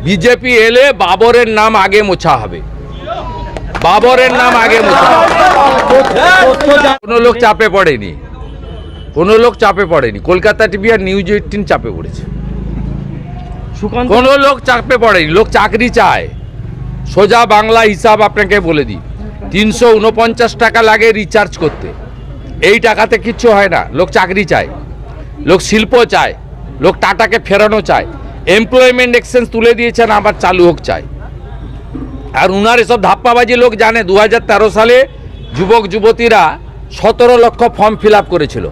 BJP এলে বাবরের নাম আগে মোছা হবে, বাবরের নাম আগে মোছা হবে। কোনো লোক চাপে পড়েনি, কোনো লোক চাপে পড়েনি। কলকাতা টিভি আর নিউজ 18 চাপে পড়েছে। কোনো লোক চাপে পড়েনি, লোক চাকরি চায়। সোজা বাংলা হিসাব আপনাকে বলে দিই, 349 টাকা লাগে রিচার্জ করতে। এই টাকাতে কিচ্ছু হয় না। লোক চাকরি চায়, লোক শিল্প চায়, লোক টাটাকে ফেরানো চায়, এমপ্লয়মেন্ট এক্সচেঞ্জ তুলে দিয়েছেন আবার চালু হোক চায়। আর উনার এসব ধাপ্পাবাজি লোক জানে। 2013 সালে যুবক যুবতীরা 17 লক্ষ ফর্ম ফিল আপ করেছিল।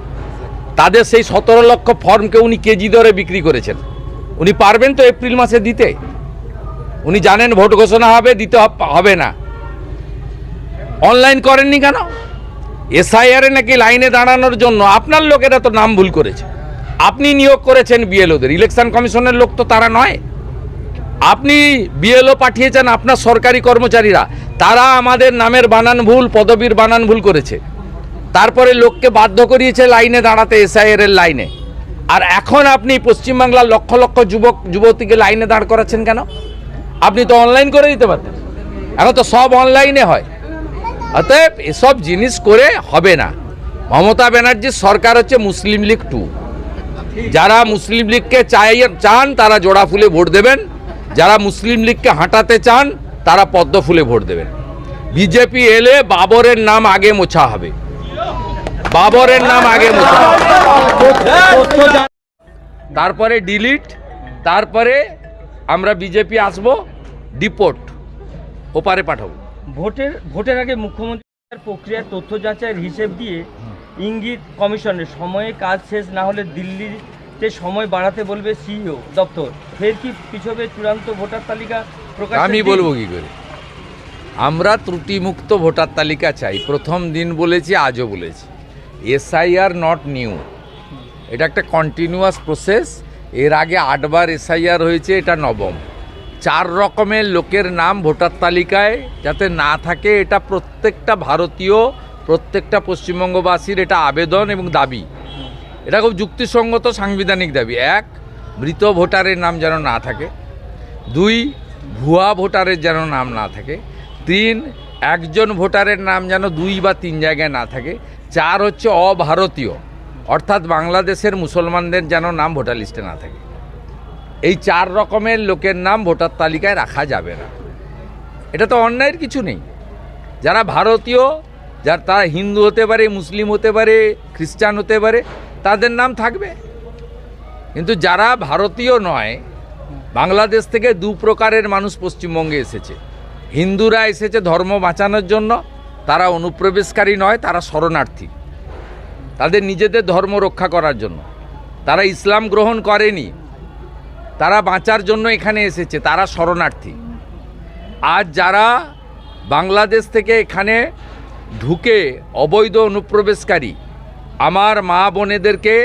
তাদের সেই 17 লক্ষ ফর্মকে উনি কেজি দরে বিক্রি করেছেন। উনি পারবেন তো এপ্রিল মাসে দিতে? উনি জানেন ভোট ঘোষণা হবে, দিতে হবে না। অনলাইন করেননি কেন? এসআইআর নাকি লাইনে দাঁড়ানোর জন্য আপনার লোকেরা তো নাম ভুল করেছে। আপনি নিয়োগ করেছেন বিএলওদের, ইলেকশন কমিশনের লোক তো তারা নয়। আপনি বিএলও পাঠিয়েছেন আপনার সরকারি কর্মচারীরা, তারা আমাদের নামের বানান ভুল, পদবীর বানান ভুল করেছে। তারপরে লোককে বাধ্য করিয়েছে লাইনে দাঁড়াতে, এসআইআর এর লাইনে। আর এখন আপনি পশ্চিমবাংলার লক্ষ লক্ষ যুবক যুবতীকে লাইনে দাঁড় করাচ্ছেন কেন? আপনি তো অনলাইন করে দিতে পারতেন। এখন তো সব অনলাইনে হয়। অতএব এসব জিনিস করে হবে না। মমতা ব্যানার্জির সরকার হচ্ছে মুসলিম লীগ 2। যারা মুসলিম লীগকে চান তারা জোড়া ফুলে ভোট দেবেন, যারা মুসলিম লীগকে হাঁটাতে চান তারা পদ্ম ফুলে ভোট দেবেন। বিজেপি এলে বাবরের নাম আগে মোছা হবে, বাবরের নাম আগে মোছা হবে। তারপরে ডিলিট, তারপরে আমরা বিজেপি আসবো, ডিপোর্ট, ওপারে পাঠাবো। ভোটের আগে মুখ্যমন্ত্রীর প্রক্রিয়ার তথ্য যাচাইয়ের হিসেব দিয়ে ইঙ্গিত কমিশনের সময়ে কাজ শেষ না হলে দিল্লিতে সময় বাড়াতে বলবে সিইও দপ্তর। ফের কি পিছবে চূড়ান্ত ভোটার তালিকা প্রকাশ? আমি বলবো কি করে? আমরা ত্রুটিমুক্ত ভোটার তালিকা চাই। প্রথম দিন বলেছি, আজও বলেছি, এসআইআর নট নিউ, এটা একটা কন্টিনিউয়াস প্রসেস। এর আগে 8 বার এসআইআর হয়েছে, এটা 9ম। 4 রকমের লোকের নাম ভোটার তালিকায় যাতে না থাকে, এটা প্রত্যেকটা ভারতীয়, প্রত্যেকটা পশ্চিমবঙ্গবাসীর এটা আবেদন এবং দাবি। এটা খুব যুক্তিসঙ্গত সাংবিধানিক দাবি। 1, মৃত ভোটারের নাম যেন না থাকে। 2, ভুয়া ভোটারের যেন নাম না থাকে। 3, একজন ভোটারের নাম যেন 2 বা 3 জায়গায় না থাকে। 4 হচ্ছে অভারতীয়, অর্থাৎ বাংলাদেশের মুসলমানদের যেন নাম ভোটার লিস্টে না থাকে। এই 4 রকমের লোকের নাম ভোটার তালিকায় রাখা যাবে না। এটা তো অন্যায়ের কিছু নেই। যারা ভারতীয়, যারা তারা হিন্দু হতে পারে, মুসলিম হতে পারে, খ্রিস্টান হতে পারে, তাদের নাম থাকবে। কিন্তু যারা ভারতীয় নয়, বাংলাদেশ থেকে 2 প্রকারের মানুষ পশ্চিমবঙ্গে এসেছে। হিন্দুরা এসেছে ধর্ম বাঁচানোর জন্য, তারা অনুপ্রবেশকারী নয়, তারা শরণার্থী, তাদের নিজেদের ধর্ম রক্ষা করার জন্য। তারা ইসলাম গ্রহণ করেনি, তারা বাঁচার জন্য এখানে এসেছে, তারা শরণার্থী। আর যারা বাংলাদেশ থেকে এখানে ঢুকে অবৈধ অনুপ্রবেশকারী, আমার মা বোনেদেরকে,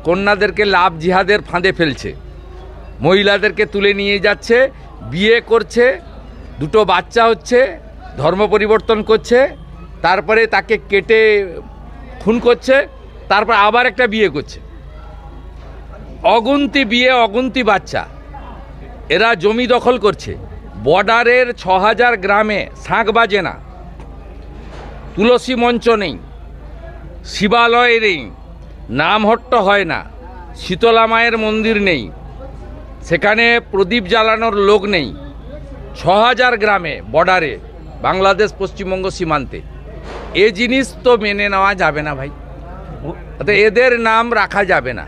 কন্যাদেরকে লাভ জিহাদের ফাঁদে ফেলছে, মহিলাদেরকে তুলে নিয়ে যাচ্ছে, বিয়ে করছে, 2টো বাচ্চা হচ্ছে, ধর্ম পরিবর্তন করছে, তারপরে তাকে কেটে খুন করছে, তারপর আবার একটা বিয়ে করছে। অগুন্তি বিয়ে, অগুন্তি বাচ্চা। এরা জমি দখল করছে। বর্ডারের 6000 গ্রামে শাঁখ বাজে না, তুলসী মঞ্চ নেই, শিবালয় নেই, নামহট্ট হয় না, শীতলা মায়ের মন্দির নেই, সেখানে প্রদীপ জ্বালানোর লোক নেই। 6000 গ্রামে বর্ডারে, বাংলাদেশ পশ্চিমবঙ্গ সীমান্তে। এ জিনিস তো মেনে নেওয়া যাবে না ভাই। এদের নাম রাখা যাবে না।